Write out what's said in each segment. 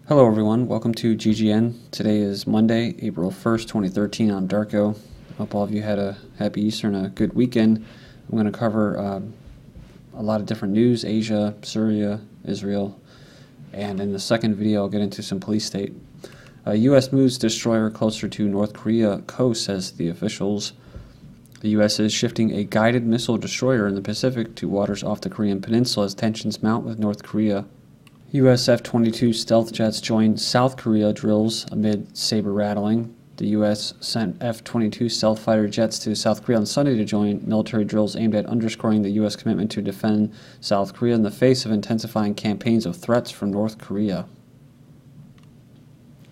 Hello everyone, welcome to GGN. Today is Monday, April 1st, 2013. I'm Darko. Hope all of you had a happy Easter and a good weekend. I'm going to cover a lot of different news, Asia, Syria, Israel, and in the second video I'll get into some police state. U.S. moves destroyer closer to North Korea coast, says the officials. The U.S. is shifting a guided missile destroyer in the Pacific to waters off the Korean peninsula as tensions mount with North Korea. U.S. F-22 stealth jets joined South Korea drills amid sabre-rattling. The U.S. sent F-22 stealth fighter jets to South Korea on Sunday to join military drills aimed at underscoring the U.S. commitment to defend South Korea in the face of intensifying campaigns of threats from North Korea.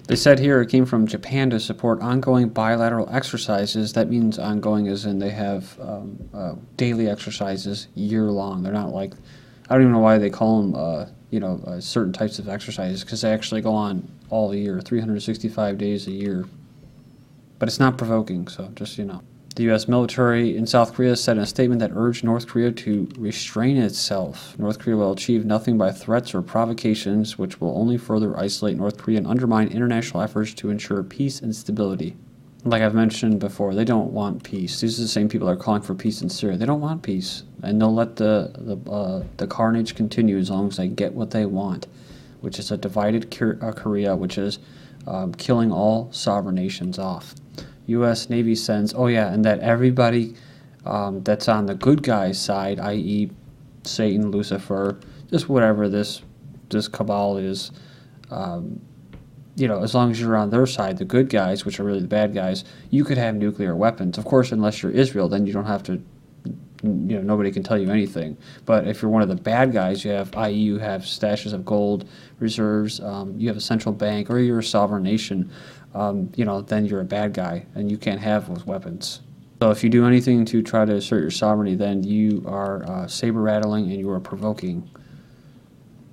They said here it came from Japan to support ongoing bilateral exercises. That means ongoing as in they have daily exercises year-long. They're not like, I don't even know why they call them certain types of exercises, because they actually go on all year, 365 days a year. But it's not provoking, so just The U.S. military in South Korea said in a statement that urged North Korea to restrain itself. North Korea will achieve nothing by threats or provocations, which will only further isolate North Korea and undermine international efforts to ensure peace and stability. Like I've mentioned before, they don't want peace. These are the same people that are calling for peace in Syria. They don't want peace, and they'll let the carnage continue as long as they get what they want, which is a divided Korea, which is killing all sovereign nations off. U.S. Navy sends, and that everybody that's on the good guy's side, i.e. Satan, Lucifer, just whatever this cabal is, as long as you're on their side, the good guys, which are really the bad guys, you could have nuclear weapons. Of course, unless you're Israel, then you don't have to, nobody can tell you anything. But if you're one of the bad guys, you have stashes of gold reserves, you have a central bank, or you're a sovereign nation, then you're a bad guy, and you can't have those weapons. So if you do anything to try to assert your sovereignty, then you are saber-rattling and you are provoking.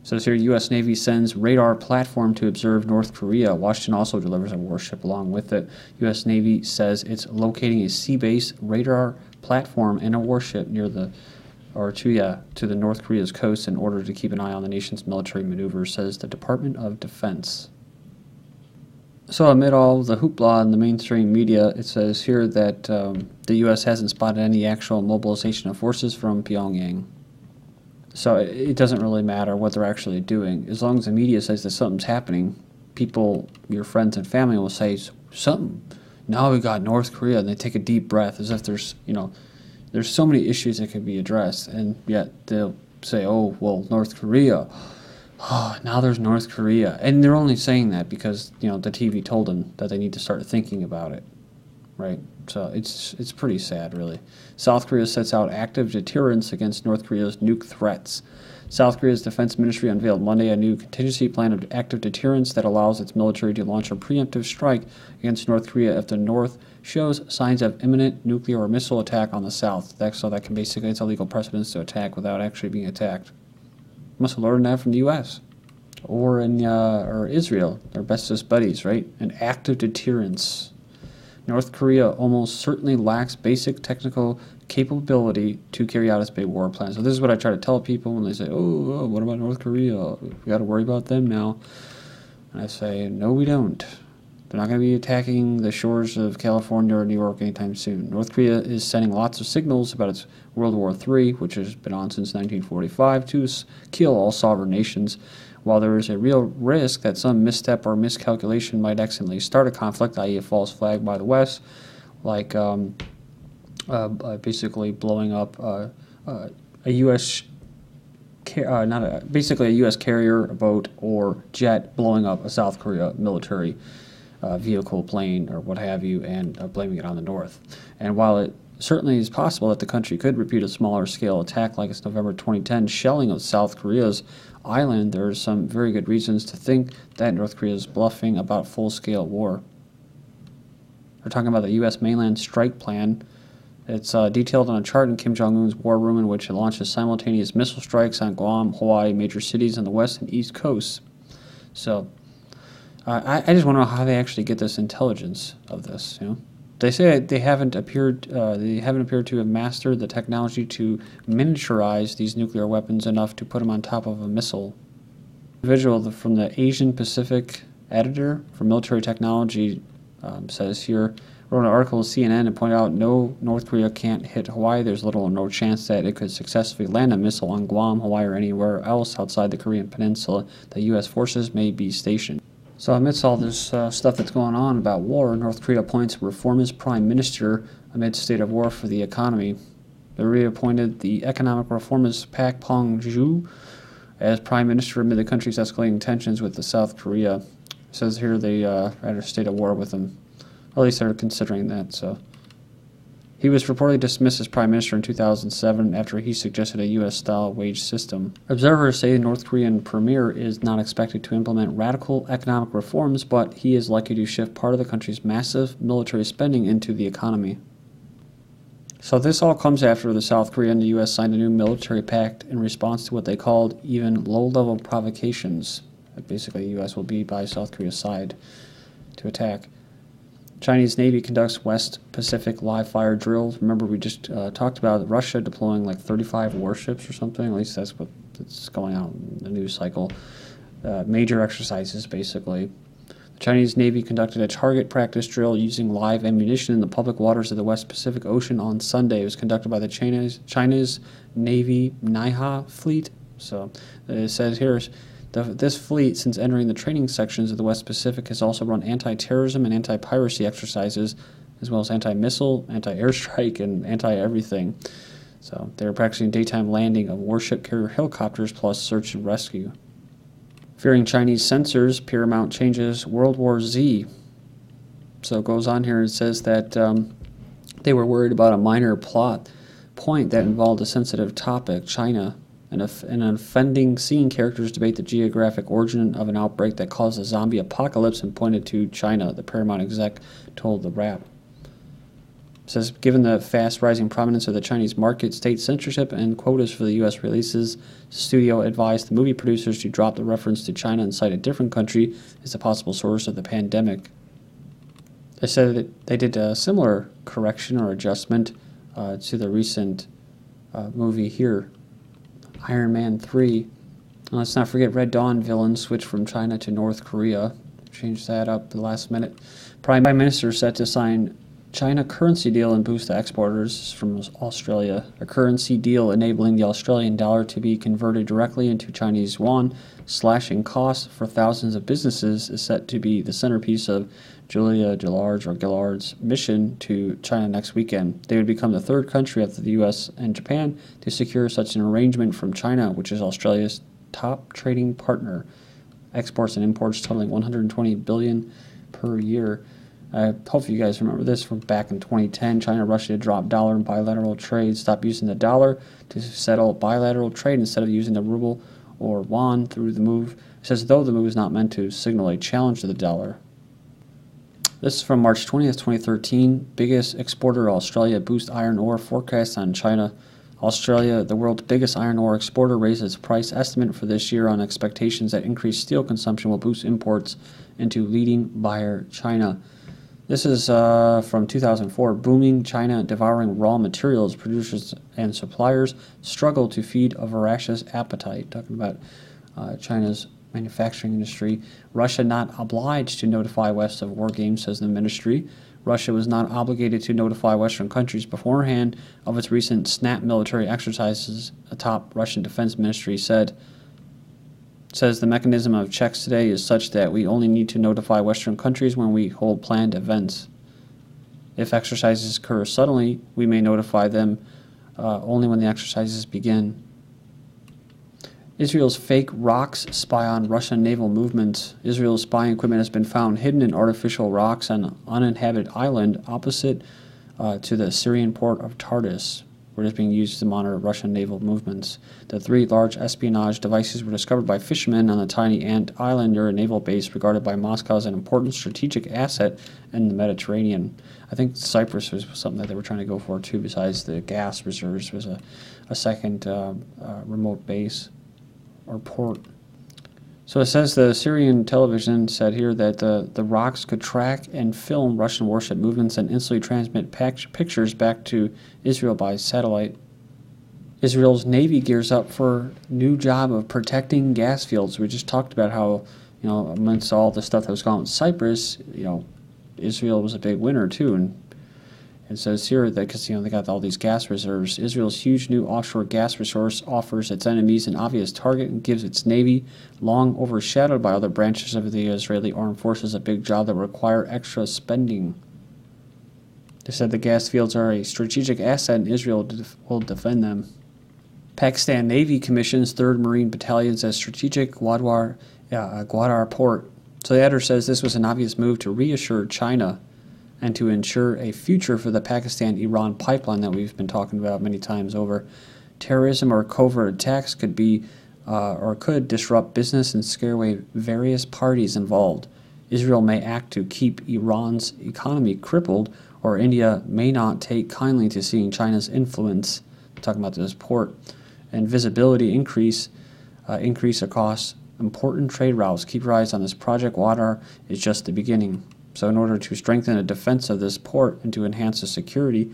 So here, U.S. Navy sends radar platform to observe North Korea. Washington also delivers a warship along with it. U.S. Navy says it's locating a sea-based radar platform and a warship near to the North Korea's coast in order to keep an eye on the nation's military maneuvers, says the Department of Defense. So amid all the hoopla in the mainstream media, it says here that the U.S. hasn't spotted any actual mobilization of forces from Pyongyang. So it doesn't really matter what they're actually doing. As long as the media says that something's happening, people, your friends and family will say, something. Now we got North Korea, and they take a deep breath as if there's so many issues that could be addressed, and yet they'll say, oh, well, North Korea. Oh, now there's North Korea. And they're only saying that because, the TV told them that they need to start thinking about it, right? So it's pretty sad, really. South Korea sets out active deterrence against North Korea's nuke threats. South Korea's defense ministry unveiled Monday a new contingency plan of active deterrence that allows its military to launch a preemptive strike against North Korea if the North shows signs of imminent nuclear or missile attack on the South. So that can basically, it's a legal precedence to attack without actually being attacked. Must have learned that from the U.S. or Israel, their bestest buddies, right? An active deterrence. North Korea almost certainly lacks basic technical capability to carry out its big war plan. So this is what I try to tell people when they say, oh, what about North Korea? We got to worry about them now. And I say, no, we don't. They're not going to be attacking the shores of California or New York anytime soon. North Korea is sending lots of signals about its World War III, which has been on since 1945, to kill all sovereign nations. While there is a real risk that some misstep or miscalculation might accidentally start a conflict, i.e. a false flag by the West, like basically blowing up a U.S. basically a U.S. carrier, a boat, or jet blowing up a South Korea military vehicle, plane, or what have you, and blaming it on the North. And while it certainly is possible that the country could repeat a smaller scale attack like its November 2010 shelling of South Korea's island, there are some very good reasons to think that North Korea is bluffing about full-scale war. They're talking about the U.S. mainland strike plan. It's detailed on a chart in Kim Jong-un's war room, in which it launches simultaneous missile strikes on Guam, Hawaii, major cities on the west and east coasts. So I just want to know how they actually get this intelligence of this. They say they haven't appeared to have mastered the technology to miniaturize these nuclear weapons enough to put them on top of a missile. Individual from the Asian Pacific editor for military technology says here, wrote an article in CNN and pointed out no, North Korea can't hit Hawaii. There's little or no chance that it could successfully land a missile on Guam, Hawaii, or anywhere else outside the Korean peninsula that U.S. forces may be stationed. So amidst all this stuff that's going on about war, North Korea appoints a reformist prime minister amid state of war for the economy. They reappointed the economic reformist Pak Pong-ju as prime minister amid the country's escalating tensions with the South Korea. It says here they are at a state of war with him. Or at least they're considering that. So he was reportedly dismissed as prime minister in 2007 after he suggested a U.S.-style wage system. Observers say the North Korean premier is not expected to implement radical economic reforms, but he is likely to shift part of the country's massive military spending into the economy. So this all comes after the South Korea and the U.S. signed a new military pact in response to what they called even low-level provocations. Basically, the U.S. will be by South Korea's side to attack. Chinese Navy conducts West Pacific live-fire drills. Remember, we just talked about Russia deploying like 35 warships or something. At least that's what's going on in the news cycle. Major exercises, basically. The Chinese Navy conducted a target practice drill using live ammunition in the public waters of the West Pacific Ocean on Sunday. It was conducted by the China's Navy Naiha fleet. So it says here, this fleet, since entering the training sections of the West Pacific, has also run anti-terrorism and anti-piracy exercises, as well as anti-missile, anti-airstrike, and anti-everything. So they were practicing daytime landing of warship carrier helicopters plus search and rescue. Fearing Chinese censors, Paramount changes World War Z. So it goes on here and says that they were worried about a minor plot point that involved a sensitive topic, China. In an offending scene, characters debate the geographic origin of an outbreak that caused a zombie apocalypse and pointed to China, the Paramount exec told the Wrap. It says, given the fast-rising prominence of the Chinese market, state censorship, and quotas for the U.S. releases, the studio advised the movie producers to drop the reference to China and cite a different country as a possible source of the pandemic. They said that they did a similar correction or adjustment to the recent movie here, Iron Man 3. Let's not forget Red Dawn villains switched from China to North Korea. Changed that up at the last minute. Prime Minister set to sign China currency deal and boost the exporters from Australia. A currency deal enabling the Australian dollar to be converted directly into Chinese yuan, slashing costs for thousands of businesses, is set to be the centerpiece of Julia Gillard's mission to China next weekend. They would become the third country after the U.S. and Japan to secure such an arrangement from China, which is Australia's top trading partner. Exports and imports totaling $120 billion per year. Hopefully you guys remember this from back in 2010. China rushed to drop dollar and bilateral trade, stop using the dollar to settle bilateral trade instead of using the ruble or yuan through the move. It says, though the move is not meant to signal a challenge to the dollar. This is from March 20th, 2013. Biggest exporter, Australia, boosts iron ore forecast on China. Australia, the world's biggest iron ore exporter, raises price estimate for this year on expectations that increased steel consumption will boost imports into leading buyer China. This is from 2004. Booming China devouring raw materials. Producers and suppliers struggle to feed a voracious appetite. Talking about China's manufacturing industry. Russia not obliged to notify West of Wargames, says the ministry. Russia was not obligated to notify Western countries beforehand of its recent snap military exercises, a top Russian defense ministry said. Says the mechanism of checks today is such that we only need to notify Western countries when we hold planned events. If exercises occur suddenly, we may notify them only when the exercises begin. Israel's fake rocks spy on Russian naval movements. Israel's spying equipment has been found hidden in artificial rocks on an uninhabited island opposite to the Syrian port of Tartus, where it is being used to monitor Russian naval movements. The three large espionage devices were discovered by fishermen on the tiny ant island near a naval base regarded by Moscow as an important strategic asset in the Mediterranean. I think Cyprus was something that they were trying to go for too, besides the gas reserves, was a second remote base or port. So it says the Syrian television said here that the rocks could track and film Russian warship movements and instantly transmit pictures back to Israel by satellite Israel's Navy gears up for new job of protecting gas fields. We just talked about how, amidst all the stuff that was going on in Cyprus, Israel was a big winner too. And it says here that because, they got all these gas reserves, Israel's huge new offshore gas resource offers its enemies an obvious target and gives its Navy, long overshadowed by other branches of the Israeli armed forces, a big job that will require extra spending. They said the gas fields are a strategic asset and Israel will defend them. Pakistan Navy commissions 3rd Marine Battalions as strategic Gwadar port. So the editor says this was an obvious move to reassure China and to ensure a future for the Pakistan-Iran pipeline that we've been talking about many times over. Terrorism or covert attacks could disrupt business and scare away various parties involved. Israel may act to keep Iran's economy crippled, or India may not take kindly to seeing China's influence, talking about this port, and visibility increase across important trade routes. Keep your eyes on this project. Gwadar is just the beginning. So in order to strengthen the defense of this port and to enhance the security,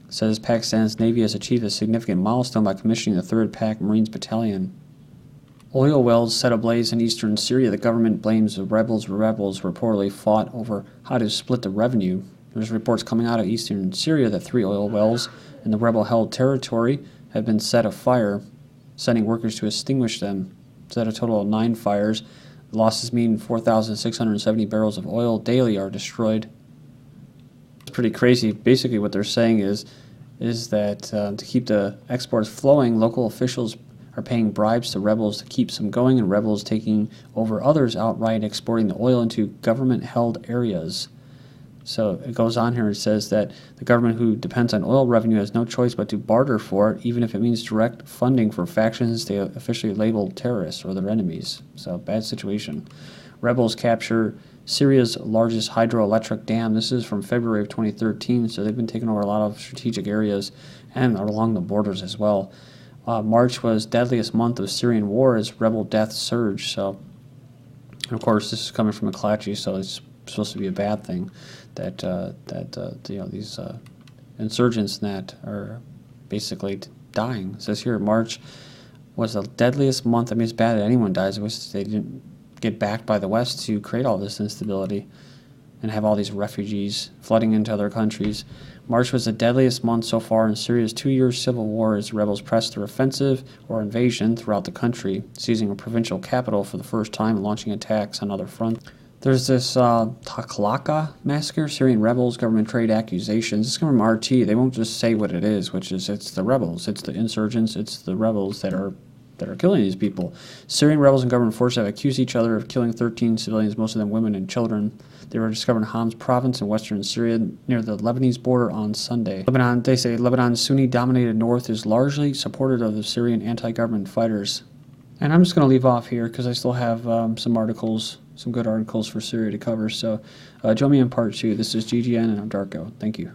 says Pakistan's Navy has achieved a significant milestone by commissioning the 3rd Pak Marines Battalion. Oil wells set ablaze in eastern Syria. The government blames the rebels. Rebels reportedly fought over how to split the revenue. There's reports coming out of eastern Syria that 3 oil wells in the rebel-held territory have been set afire, sending workers to extinguish them. Set a total of 9 fires. Losses mean 4,670 barrels of oil daily are destroyed. It's pretty crazy. Basically what they're saying is that to keep the exports flowing, local officials are paying bribes to rebels to keep them going, and rebels taking over others outright exporting the oil into government-held areas. So it goes on here and says that the government who depends on oil revenue has no choice but to barter for it, even if it means direct funding for factions they officially labeled terrorists or their enemies. So bad situation. Rebels capture Syria's largest hydroelectric dam. This is from February of 2013, so they've been taking over a lot of strategic areas and along the borders as well. March was deadliest month of Syrian war as rebel deaths surged. So, and of course, this is coming from McClatchy, so it's supposed to be a bad thing that these insurgents that are basically dying. It says here March was the deadliest month. I mean, it's bad that anyone dies. I wish they didn't get backed by the West to create all this instability and have all these refugees flooding into other countries. March was the deadliest month so far in Syria's 2-year civil war as rebels pressed their offensive or invasion throughout the country, seizing a provincial capital for the first time and launching attacks on other fronts. There's this Taklaka massacre, Syrian rebels, government trade accusations. This is from RT. They won't just say what it is, which is it's the rebels, it's the insurgents, it's the rebels that are killing these people. Syrian rebels and government forces have accused each other of killing 13 civilians, most of them women and children. They were discovered in Homs province in western Syria near the Lebanese border on Sunday. They say Lebanon's Sunni-dominated north is largely supportive of the Syrian anti-government fighters. And I'm just going to leave off here because I still have some articles, some good articles for Syria to cover. So join me in part 2. This is GGN and I'm Darko. Thank you.